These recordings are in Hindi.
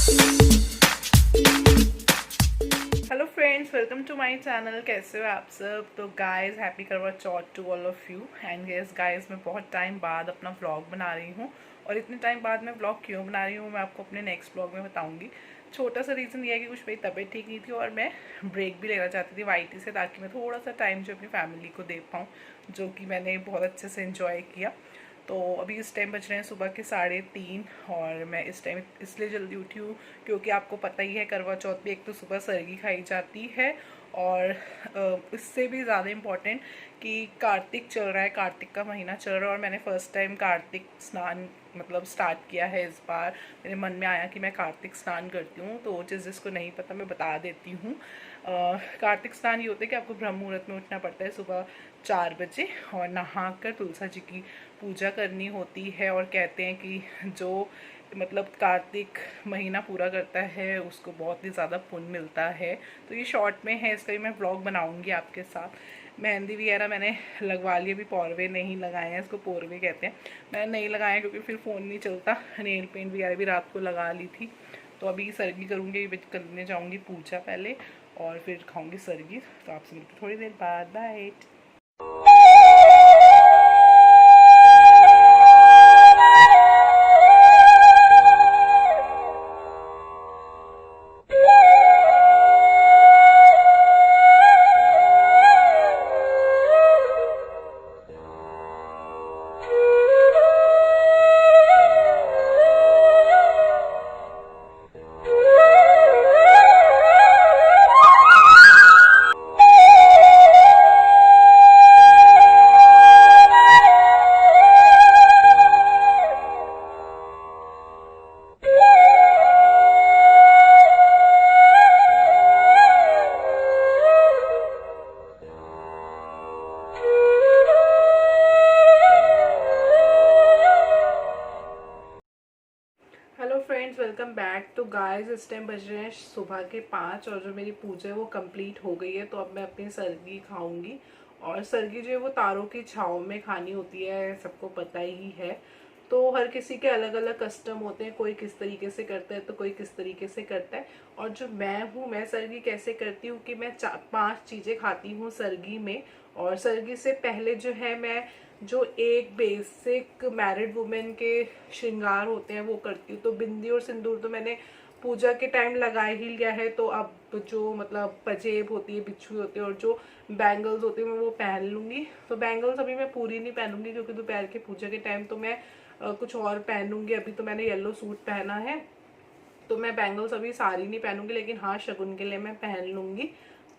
Hello friends, welcome to my channel. कैसे हो आप सब? तो guys, happy Karva Chauth to all of you. And yes guys, मैं बहुत टाइम बाद अपना व्लॉग बना रही हूँ। और इतने टाइम बाद मैं व्लॉग क्यों बना रही हूँ मैं आपको अपने नेक्स्ट व्लॉग में बताऊँगी। छोटा सा रीज़न ये है कि कुछ मेरी तबीयत ठीक नहीं थी और मैं ब्रेक भी लेना चाहती थी वाईटी से, ताकि मैं थोड़ा सा टाइम जो अपनी फैमिली को दे पाऊँ, जो कि मैंने बहुत अच्छे से इन्जॉय किया। तो अभी इस टाइम बज रहे हैं सुबह के 3:30 और मैं इस टाइम इसलिए जल्दी उठी हूँ क्योंकि आपको पता ही है करवा चौथ में एक तो सुबह सरगी खाई जाती है, और इससे भी ज़्यादा इम्पॉर्टेंट कि कार्तिक चल रहा है, कार्तिक का महीना चल रहा है और मैंने फ़र्स्ट टाइम कार्तिक स्नान मतलब स्टार्ट किया है इस बार। मेरे मन में आया कि मैं कार्तिक स्नान करती हूँ, तो जिसको नहीं पता मैं बता देती हूँ। कार्तिक स्नान ये होता है कि आपको ब्रह्म मुहूर्त में उठना पड़ता है सुबह 4 बजे और नहाकर तुलसी जी की पूजा करनी होती है। और कहते हैं कि जो मतलब कार्तिक महीना पूरा करता है उसको बहुत ही ज़्यादा पुण्य मिलता है। तो ये शॉर्ट में है, इसका भी मैं व्लॉग बनाऊंगी आपके साथ। मेहंदी वगैरह मैंने लगवा ली, अभी पौरवे नहीं लगाए हैं, इसको पौरवे कहते हैं। मैंने नहीं लगाया क्योंकि फिर फ़ोन नहीं चलता। नेल पेंट वगैरह भी रात को लगा ली थी। तो अभी सरगी करूँगी, करने जाऊँगी पूजा पहले और फिर खाऊँगी सरगी। तो आपसे मिलते थोड़ी देर बाद। Bye. Hello friends, welcome back. तो गाइस, इस टाइम बज रहे हैं सुबह के 5 और जो मेरी पूजा है वो कंप्लीट हो गई है। तो अब मैं अपनी सरगी खाऊंगी। और सरगी जो है वो तारों की छाँव में खानी होती है, सबको पता ही है। तो हर किसी के अलग अलग कस्टम होते हैं, कोई किस तरीके से करता है तो कोई किस तरीके से करता है। और जो मैं सरगी कैसे करती हूँ कि मैं 5 चीज़ें खाती हूँ सरगी में। और सरगी से पहले जो है मैं जो एक बेसिक मैरिड वुमेन के श्रृंगार होते हैं वो करती हूँ। तो बिंदी और सिंदूर तो मैंने पूजा के टाइम लगा ही लिया है। तो अब जो मतलब पजेब होती है, बिच्छू होती है और जो बैंगल्स होती है मैं वो पहन लूँगी। तो बैंगल्स अभी मैं पूरी नहीं पहनूंगी क्योंकि दोपहर के पूजा के टाइम तो मैं कुछ और पहनूंगी। अभी तो मैंने येलो सूट पहना है, तो मैं बैंगल्स अभी सारी नहीं पहनूंगी, लेकिन हाँ शगुन के लिए मैं पहन लूँगी।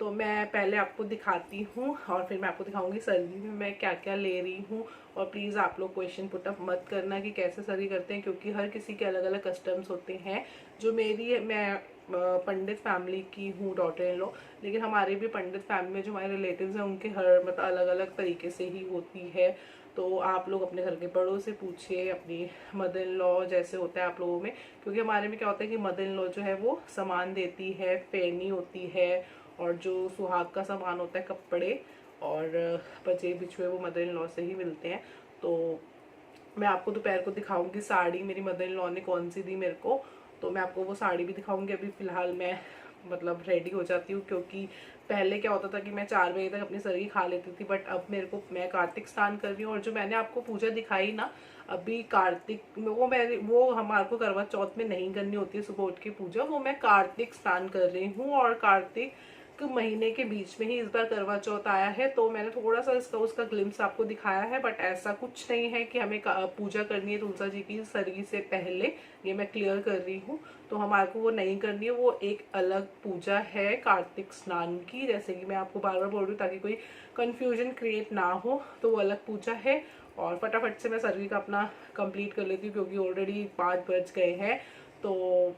तो मैं पहले आपको दिखाती हूँ और फिर मैं आपको दिखाऊंगी सरगी में मैं क्या क्या ले रही हूँ। और प्लीज़ आप लोग क्वेश्चन पुटअप मत करना कि कैसे सरगी करते हैं, क्योंकि हर किसी के अलग अलग कस्टम्स होते हैं। जो मेरी मैं पंडित फैमिली की हूँ, डॉटर इन लॉ, लेकिन हमारे भी पंडित फैमिली में जो हमारे रिलेटिव्स हैं उनके हर मतलब अलग अलग तरीके से ही होती है। तो आप लोग अपने घर के बड़ों से पूछिए, अपनी मदर इन लॉ जैसे होता है आप लोगों में, क्योंकि हमारे में क्या होता है कि मदर इन लॉ जो है वो सामान देती है, फेरनी होती है और जो सुहाग का सामान होता है, कपड़े और पजे बिछुए, वो मदर इन लॉ से ही मिलते हैं। तो मैं आपको दोपहर को दिखाऊंगी साड़ी मेरी मदर इन लॉ ने कौन सी दी मेरे को। तो मैं आपको वो साड़ी भी दिखाऊंगी। अभी फिलहाल मैं मतलब रेडी हो जाती हूँ, क्योंकि पहले क्या होता था कि मैं 4 बजे तक अपनी सरगी खा लेती थी, बट अब मेरे को मैं कार्तिक स्नान कर रही हूँ। और जो मैंने आपको पूजा दिखाई ना अभी कार्तिक में, वो हमारे को करवा चौथ में नहीं करनी होती है सुबह उठ के पूजा, वो मैं कार्तिक स्नान कर रही हूँ। और कार्तिक महीने के बीच में ही इस बार करवा चौथ आया है, तो मैंने थोड़ा सा इसका उसका ग्लिम्स आपको दिखाया है। बट ऐसा कुछ नहीं है कि हमें पूजा करनी है तुलसा जी की सरगी से पहले, ये मैं क्लियर कर रही हूँ। तो हमारे को वो नहीं करनी है, वो एक अलग पूजा है कार्तिक स्नान की, जैसे कि मैं आपको बार बार बोल रही हूँ ताकि कोई कंफ्यूजन क्रिएट ना हो। तो वो अलग पूजा है। और फटाफट से मैं सरगी का अपना कंप्लीट कर लेती हूँ क्योंकि ऑलरेडी 5 बज गए हैं। तो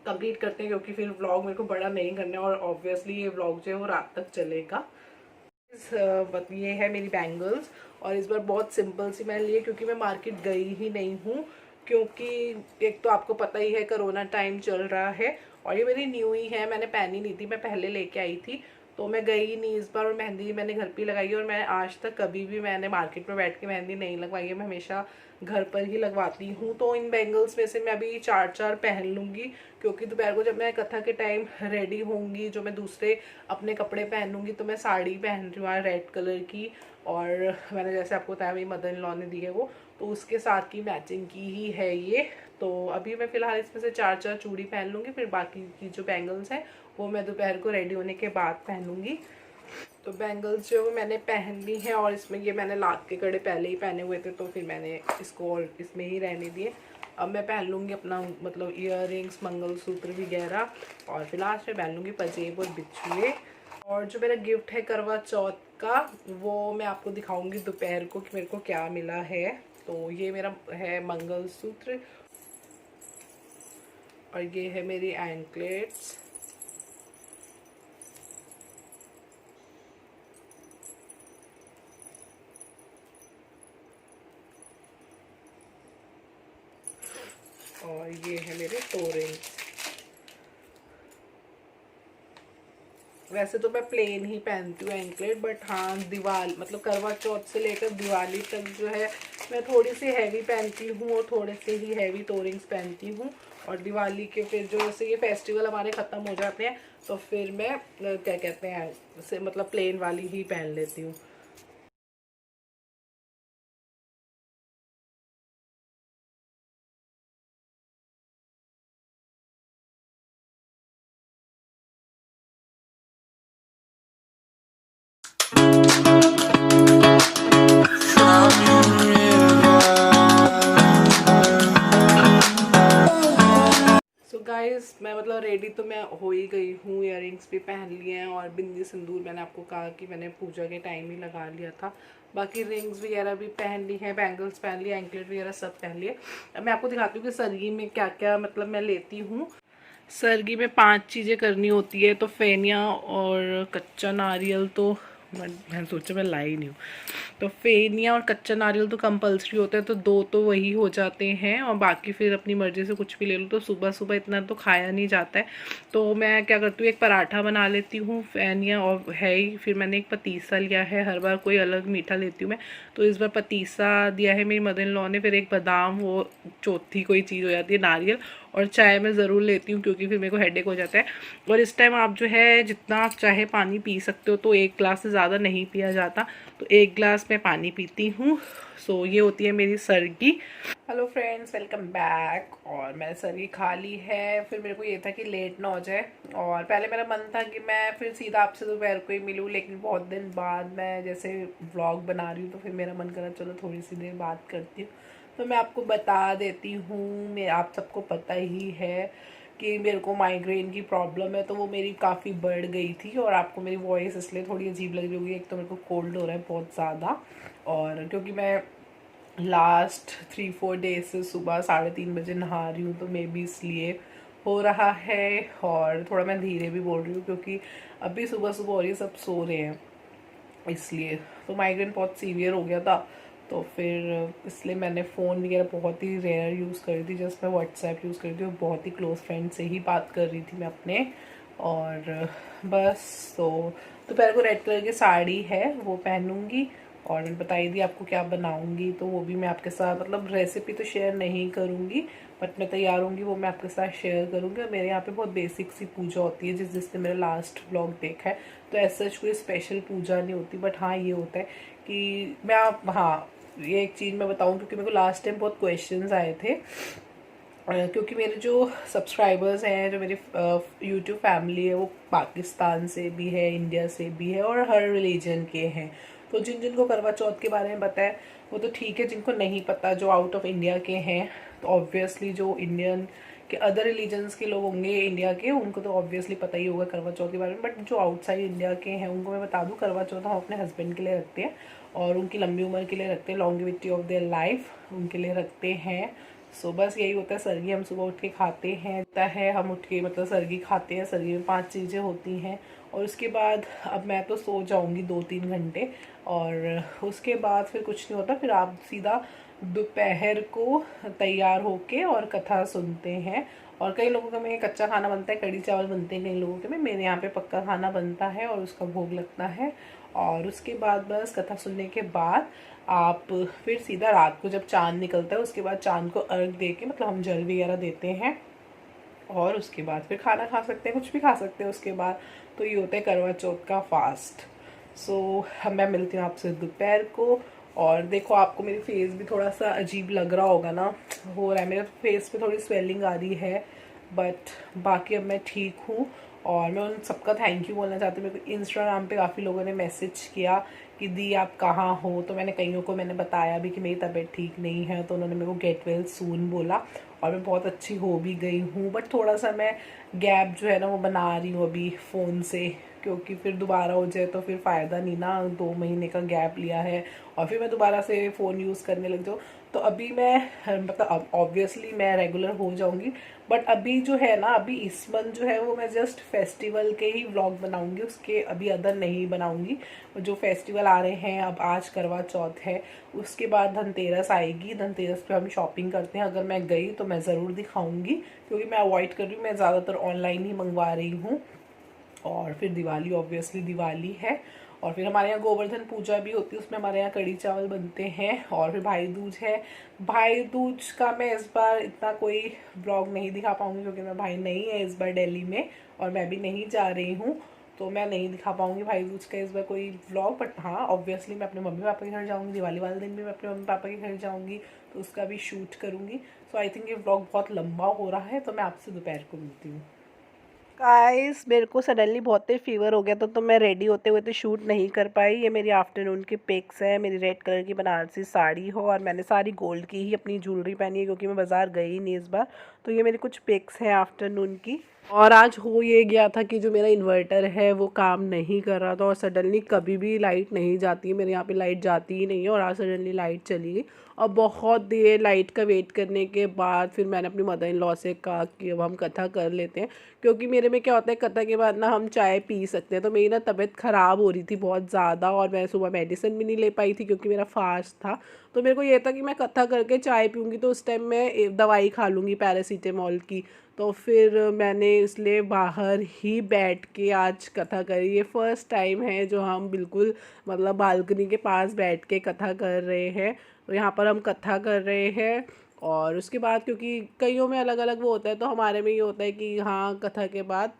कंप्लीट करते हैं क्योंकि फिर व्लॉग मेरे को बड़ा नहीं करना है और ऑब्वियसली ये व्लॉग जो है वो रात तक चलेगा। ये है मेरी बैंगल्स और इस बार बहुत सिंपल सी मैंने लिए क्योंकि मैं मार्केट गई ही नहीं हूँ, क्योंकि एक तो आपको पता ही है कोरोना टाइम चल रहा है। और ये मेरी न्यू ही है, मैंने पहनी नहीं थी, मैं पहले लेके आई थी। तो मैं गई नहीं इस बार, और मेहंदी मैंने घर पे लगाई है। और मैं आज तक कभी भी मैंने मार्केट में बैठ के मेहंदी नहीं लगवाई है, मैं हमेशा घर पर ही लगवाती हूँ। तो इन बैंगल्स में से मैं अभी 4 पहन लूँगी, क्योंकि दोपहर को जब मैं कथा के टाइम रेडी होंगी, जो मैं दूसरे अपने कपड़े पहनूंगी, तो मैं साड़ी पहन रही हूँ रेड कलर की। और मैंने जैसे आपको बताया मेरी मदर इन लॉ ने दी है वो, तो उसके साथ की मैचिंग की ही है ये। तो अभी मैं फ़िलहाल इसमें से 4 चूड़ी पहन लूँगी, फिर बाकी की जो बैंगल्स हैं वो मैं दोपहर को रेडी होने के बाद पहनूँगी। तो बैंगल्स जो मैंने पहन ली हैं, और इसमें ये मैंने लाख के कड़े पहले ही पहने हुए थे, तो फिर मैंने इसको और इसमें ही रहने दिए। अब मैं पहन लूँगी अपना मतलब ईयर रिंग्स, मंगलसूत्र वगैरह, और फिर लास्ट में पहन लूँगी पंजेब और बिछुए। और जो मेरा गिफ्ट है करवा चौथ का, वो मैं आपको दिखाऊंगी दोपहर को कि मेरे को क्या मिला है। तो ये मेरा है मंगलसूत्र, और ये है मेरी एंकलेट्स, और ये है मेरे टोरिंग्स। वैसे तो मैं प्लेन ही पहनती हूँ एंकलेट, बट हाँ दिवाली मतलब करवा चौथ से लेकर दिवाली तक जो है मैं थोड़ी सी हैवी पहनती हूँ, और थोड़े से ही हैवी टोरिंग्स पहनती हूँ। और दिवाली के फिर जो जैसे ये फेस्टिवल हमारे ख़त्म हो जाते हैं, तो फिर मैं क्या कहते हैं से मतलब प्लेन वाली ही पहन लेती हूँ। सो गाइस मैं मतलब रेडी तो मैं हो ही गई हूँ, इयररिंग्स भी पहन लिए हैं, और बिंदी सिंदूर मैंने आपको कहा कि मैंने पूजा के टाइम ही लगा लिया था। बाकी रिंग्स वगैरह भी पहन ली हैं, बैंगल्स पहन लिए, एंकलेट वगैरह सब पहन लिए। अब मैं आपको दिखाती हूँ कि सरगी में क्या क्या मतलब मैं लेती हूँ। सरगी में 5 चीज़ें करनी होती है, तो फेनिया और कच्चा नारियल, तो मैं सोचा मैं लाई नहीं हूँ। तो फेनिया और कच्चा नारियल तो कंपलसरी होता है, तो 2 तो वही हो जाते हैं, और बाकी फिर अपनी मर्ज़ी से कुछ भी ले लो। तो सुबह सुबह इतना तो खाया नहीं जाता है, तो मैं क्या करती हूँ एक पराठा बना लेती हूँ, फेनिया और है ही। फिर मैंने एक पतीसा लिया है, हर बार कोई अलग मीठा लेती हूँ मैं, तो इस बार पतीसा दिया है मेरी मदर इन लॉ ने। फिर एक बादाम, वो चौथी कोई चीज़ हो जाती है, नारियल। और चाय मैं ज़रूर लेती हूँ, क्योंकि फिर मेरे को हेडेक हो जाता है। और इस टाइम आप जो है जितना आप चाहे पानी पी सकते हो, तो 1 गिलास से ज़्यादा नहीं पिया जाता, तो 1 गिलास मैं पानी पीती हूँ। सो ये होती है मेरी सरगी। Hello friends, welcome back. और मैंने सरगी खा ली है। फिर मेरे को ये था कि लेट ना हो जाए, और पहले मेरा मन था कि मैं फिर सीधा आपसे दोपहर को ही मिलूँ, लेकिन बहुत दिन बाद मैं जैसे व्लॉग बना रही हूँ, तो फिर मेरा मन करा चलो थोड़ी सी देर बात करती हूँ। तो मैं आपको बता देती हूँ, मैं आप सबको पता ही है कि मेरे को माइग्रेन की प्रॉब्लम है, तो वो मेरी काफ़ी बढ़ गई थी। और आपको मेरी वॉइस इसलिए थोड़ी अजीब लग रही होगी, एक तो मेरे को कोल्ड हो रहा है बहुत ज़्यादा, और क्योंकि मैं लास्ट 3-4 डेज से सुबह 3:30 बजे नहा रही हूँ, तो मे बी इसलिए हो रहा है। और थोड़ा मैं धीरे भी बोल रही हूँ, क्योंकि अभी सुबह सुबह हो रही है, सब सो रहे हैं इसलिए। तो माइग्रेन बहुत सीवियर हो गया था, तो फिर इसलिए मैंने फ़ोन वगैरह बहुत ही रेयर यूज़ कर रही थी, जस्ट मैं व्हाट्सएप यूज़ कर रही थी, और बहुत ही क्लोज फ्रेंड से ही बात कर रही थी मैं अपने। और बस तो दोपहर को रेड कलर की साड़ी है वो पहनूंगी, और मैंने बताई दी आपको क्या बनाऊंगी, तो वो भी मैं आपके साथ मतलब रेसिपी तो शेयर नहीं करूंगी, बट मैं तैयार होंगी वो मैं आपके साथ शेयर करूंगी। और मेरे यहाँ पे बहुत बेसिक सी पूजा होती है, जिसने मेरा लास्ट व्लॉग देखा है, तो ऐसा कोई स्पेशल पूजा नहीं होती। बट हाँ ये होता है कि मैं आप हाँ ये एक चीज़ मैं बताऊँ, क्योंकि मेरे को लास्ट टाइम बहुत क्वेश्चंस आए थे, क्योंकि मेरे जो सब्सक्राइबर्स हैं, जो मेरी यूट्यूब फैमिली है, वो पाकिस्तान से भी है, इंडिया से भी है, और हर रिलीजन के हैं। तो जिनको करवा चौथ के बारे में पता है वो तो ठीक है, जिनको नहीं पता, जो आउट ऑफ इंडिया के हैं, तो ऑब्वियसली जो इंडियन के अदर रिलीजन्स के लोग होंगे इंडिया के, उनको तो ऑब्वियसली पता ही होगा करवा चौथ के बारे में। बट जो आउटसाइड इंडिया के हैं उनको मैं बता दूँ, करवा चौथ हम अपने हस्बैंड के लिए रखते हैं, और उनकी लंबी उम्र के लिए रखते हैं, लॉन्गेविटी ऑफ देयर लाइफ उनके लिए रखते हैं। सो बस यही होता है। सरगी हम सुबह उठ के खाते हैं, हम उठ के मतलब सरगी खाते हैं। सरगी में 5 चीज़ें होती हैं, और उसके बाद अब मैं तो सो जाऊंगी 2-3 घंटे, और उसके बाद फिर कुछ नहीं होता। फिर आप सीधा दोपहर को तैयार होके और कथा सुनते हैं, और कई लोगों का में कच्चा खाना बनता है, कड़ी चावल बनते हैं कई लोगों के में, मेरे यहाँ पे पक्का खाना बनता है और उसका भोग लगता है। और उसके बाद बस कथा सुनने के बाद आप फिर सीधा रात को जब चाँद निकलता है उसके बाद चाँद को अर्घ दे के, मतलब हम जल वगैरह देते हैं और उसके बाद फिर खाना खा सकते हैं, कुछ भी खा सकते हैं उसके बाद। तो ये होता है करवा चौथ का फास्ट। सो मैं मिलती हूँ आपसे दोपहर को। और देखो आपको मेरी फेस भी थोड़ा सा अजीब लग रहा होगा ना, हो रहा है मेरे फेस पे थोड़ी स्वेलिंग आ रही है, बट बाकी अब मैं ठीक हूँ। और मैं उन सबका थैंक यू बोलना चाहती हूँ। मेरे को इंस्टाग्राम पे काफ़ी लोगों ने मैसेज किया कि दी आप कहाँ हो, तो मैंने कईयों को मैंने बताया भी कि मेरी तबीयत ठीक नहीं है, तो उन्होंने मेरे को गेट वेल सून बोला और मैं बहुत अच्छी हो भी गई हूँ। बट थोड़ा सा मैं गैप जो है ना वो बना रही हूँ अभी फ़ोन से, क्योंकि फिर दोबारा हो जाए तो फिर फ़ायदा नहीं ना, 2 महीने का गैप लिया है और फिर मैं दोबारा से फ़ोन यूज़ करने लग जाऊँ। तो अभी मैं मतलब ऑब्वियसली मैं रेगुलर हो जाऊँगी, बट अभी जो है ना, अभी इस मंथ जो है वो मैं जस्ट फेस्टिवल के ही व्लॉग बनाऊँगी, उसके अभी अदर नहीं बनाऊँगी। जो फेस्टिवल आ रहे हैं, अब आज करवा चौथ है, उसके बाद धनतेरस आएगी, धनतेरस पे हम शॉपिंग करते हैं। अगर मैं गई तो मैं ज़रूर दिखाऊँगी, क्योंकि मैं अवॉइड कर रही हूँ, मैं ज़्यादातर ऑनलाइन ही मंगवा रही हूँ। और फिर दिवाली, ऑब्वियसली दिवाली है, और फिर हमारे यहाँ गोवर्धन पूजा भी होती है, उसमें हमारे यहाँ कड़ी चावल बनते हैं। और फिर भाई दूज है। भाई दूज का मैं इस बार इतना कोई ब्लॉग नहीं दिखा पाऊँगी, क्योंकि मेरा भाई नहीं है इस बार दिल्ली में और मैं भी नहीं जा रही हूँ, तो मैं नहीं दिखा पाऊँगी भाई दूज का इस बार कोई व्लॉग। बट हाँ, ऑब्वियसली मैं अपने मम्मी पापा के घर जाऊँगी, दिवाली वाले दिन भी मैं अपने मम्मी पापा के घर जाऊँगी, तो उसका भी शूट करूँगी। सो आई थिंक ये व्लॉग बहुत लंबा हो रहा है, तो मैं आपसे दोपहर को मिलती हूँ। गाइस मेरे को सडनली बहुत तेज फीवर हो गया था, तो मैं रेडी होते हुए तो शूट नहीं कर पाई। ये मेरी आफ्टरनून की पिक्स है, मेरी रेड कलर की बनारसी साड़ी हो और मैंने सारी गोल्ड की ही अपनी ज्वेलरी पहनी है, क्योंकि मैं बाज़ार गई नहीं इस बार। तो ये मेरी कुछ पिक्स हैं आफ्टरनून की। और आज हो ये गया था कि जो मेरा इन्वर्टर है वो काम नहीं कर रहा था, और सडनली कभी भी लाइट नहीं जाती है, मेरे यहाँ पे लाइट जाती ही नहीं है, और आज सडनली लाइट चली गई। और बहुत देर लाइट का वेट करने के बाद फिर मैंने अपनी मदर इन लॉ से कहा कि अब हम कथा कर लेते हैं, क्योंकि मेरे में क्या होता है, कथा के बाद ना हम चाय पी सकते हैं। तो मेरी ना तबीयत ख़राब हो रही थी बहुत ज़्यादा, और मैं सुबह मेडिसिन भी नहीं ले पाई थी क्योंकि मेरा फास्ट था। तो मेरे को ये था कि मैं कथा करके चाय पीऊँगी तो उस टाइम मैं दवाई खा लूँगी पैरासीटामोल की। तो फिर मैंने इसलिए बाहर ही बैठ के आज कथा करी। ये फ़र्स्ट टाइम है जो हम बिल्कुल मतलब बालकनी के पास बैठ के कथा कर रहे हैं। तो यहाँ पर हम कथा कर रहे हैं, और उसके बाद क्योंकि कईयों में अलग अलग वो होता है, तो हमारे में ये होता है कि हाँ कथा के बाद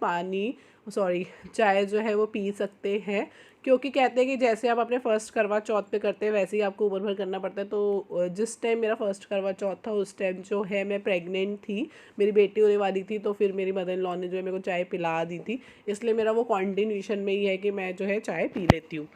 चाय जो है वो पी सकते हैं, क्योंकि कहते हैं कि जैसे आप अपने फर्स्ट करवा चौथ पे करते हैं वैसे ही आपको उम्र भर करना पड़ता है। तो जिस टाइम मेरा फर्स्ट करवा चौथ था उस टाइम जो है मैं प्रेग्नेंट थी, मेरी बेटी होने वाली थी, तो फिर मेरी मदर इन लॉ ने जो है मेरे को चाय पिला दी थी, इसलिए मेरा वो कॉन्टिन्यूशन में ही है कि मैं जो है चाय पी लेती हूँ।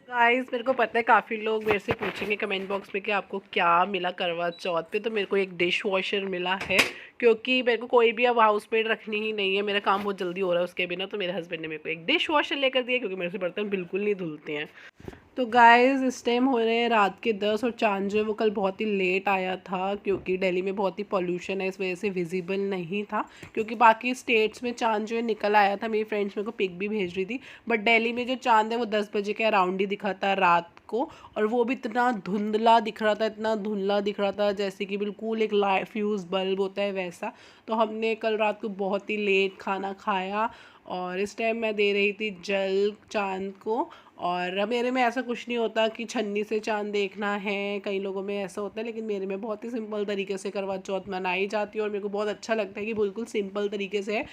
गाइस मेरे को पता है काफ़ी लोग मेरे से पूछेंगे कमेंट बॉक्स में कि आपको क्या मिला करवा चौथ पे। तो मेरे को एक डिश वॉशर मिला है, क्योंकि मेरे को कोई भी अब हाउस मेड रखनी ही नहीं है, मेरा काम बहुत जल्दी हो रहा है उसके बिना। तो मेरे हस्बैंड ने मेरे को एक डिश वॉशर लेकर दिया, क्योंकि मेरे से बर्तन बिल्कुल नहीं धुलते हैं। तो गाइस इस टाइम हो रहे हैं रात के 10, और चांद जो है वो कल बहुत ही लेट आया था, क्योंकि दिल्ली में बहुत ही पॉल्यूशन है, इस वजह से विजिबल नहीं था। क्योंकि बाकी स्टेट्स में चांद जो है निकल आया था, मेरी फ्रेंड्स मेरे को पिक भी भेज रही थी, बट दिल्ली में जो चांद है वो 10 बजे के अराउंड ही दिखा था रात को। और वो भी इतना धुंधला दिख रहा था, इतना धुंधला दिख रहा था, जैसे कि बिल्कुल एक फ्यूज बल्ब होता है वैसा। तो हमने कल रात को बहुत ही लेट खाना खाया, और इस टाइम मैं दे रही थी जल चांद को। और मेरे में ऐसा कुछ नहीं होता कि छन्नी से चांद देखना है, कई लोगों में ऐसा होता है, लेकिन मेरे में बहुत ही सिंपल तरीके से करवा चौथ मनाई जाती है, और मेरे को बहुत अच्छा लगता है कि बिल्कुल सिंपल तरीके से है।